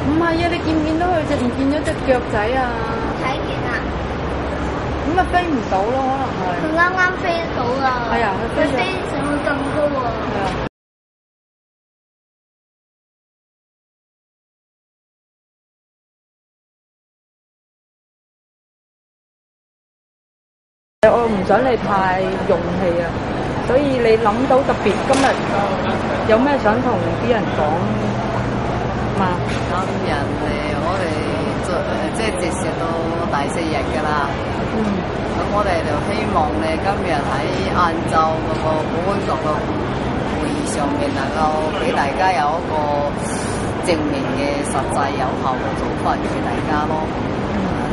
唔係啊，你見唔見到佢唔見咗隻腳仔啊？睇見啦，咁啊飛唔到咯，可能係。佢啱啱飛到啦。係啊，佢飛佢飛上去咁高喎。係啊。我唔想你太用氣啊，所以你諗到特別今日有咩想同啲人講嘛？今日我哋即係截至到第4日㗎啦。咁我哋就希望咧，今日喺晏晝嗰個保安局嘅會議上面，能夠俾大家有一個正面嘅實際有效嘅做法俾大家咯。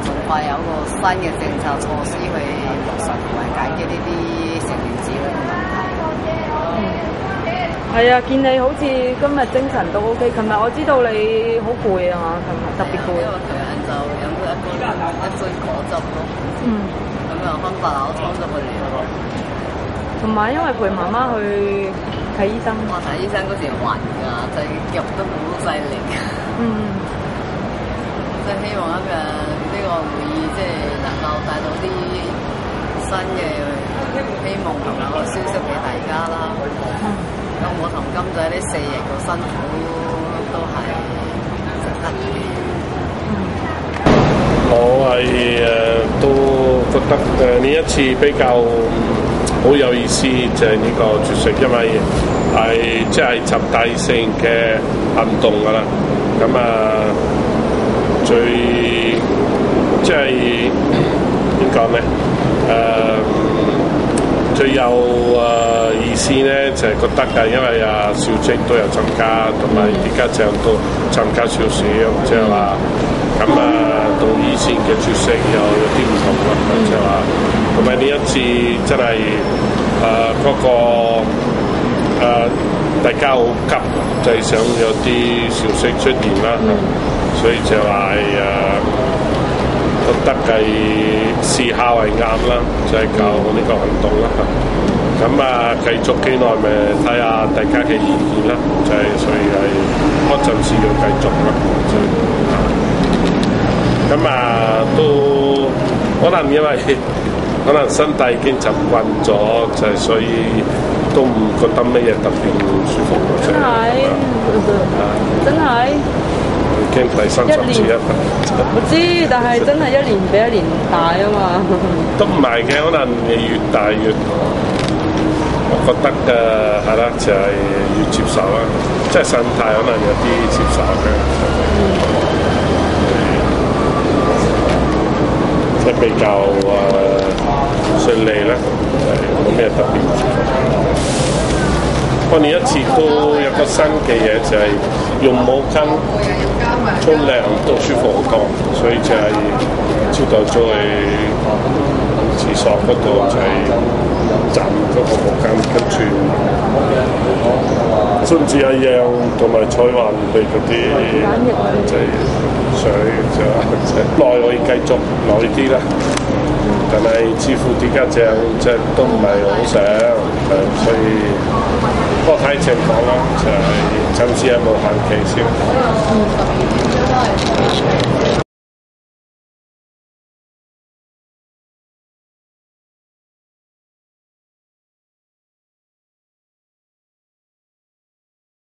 盡快有個新嘅政策措施去落實同埋解決呢啲成年子女嘅問題。係啊，見你好似今日精神都 OK。琴日我知道你好攰啊嘛，琴日特別攰。因為琴日就飲咗一杯果汁咯。咁又分發口湯咗佢哋咯。同埋因為陪媽媽去睇醫生。我睇醫生嗰時暈㗎，隻腳都好細力。即係希望今日呢個會議即係能夠帶到啲新嘅希望同埋個消息俾大家啦。咁我同金仔呢4日嘅辛苦都係值得嘅。我係都覺得呢一次比較好有意思，就係呢個絕食，因為係即係集大成嘅行動㗎啦。咁最即係點講咧？最有意思咧，就係覺得㗎，因為小晶都有參加，同埋啲家長都參加少少，即係話咁同以前嘅絕食又有啲唔同啦，即係話同埋呢一次真係嗰個大家好急，就係想有啲消息出現啦。所以就話覺得係試下係啱啦，就係搞呢個行動啦。咁繼續幾耐咪睇下大家嘅意見啦。就係所以係嗰陣時要繼續啦。咁都可能因為可能身體已經習慣咗，就係所以都唔覺得乜嘢特別唔舒服。真係，真係。已經第三十次啦，我知，但係真係一年比一年大啊嘛。都唔係嘅，可能越大越，我覺得係啦，就係要接受啦，即係心態可能有啲接受嘅，即係比較順利啦，冇咩特別。我哋一次都有個新嘅嘢，就係用毛巾沖涼都舒服好多，所以就係朝頭早去廁所嗰度就係浸嗰個毛巾，跟住甚至一樣同埋彩雲嘅嗰啲就係水就耐可以繼續耐啲啦。但係似乎啲家長即係都唔係好想，所以不過睇情況啦，就係暫時係無限期先。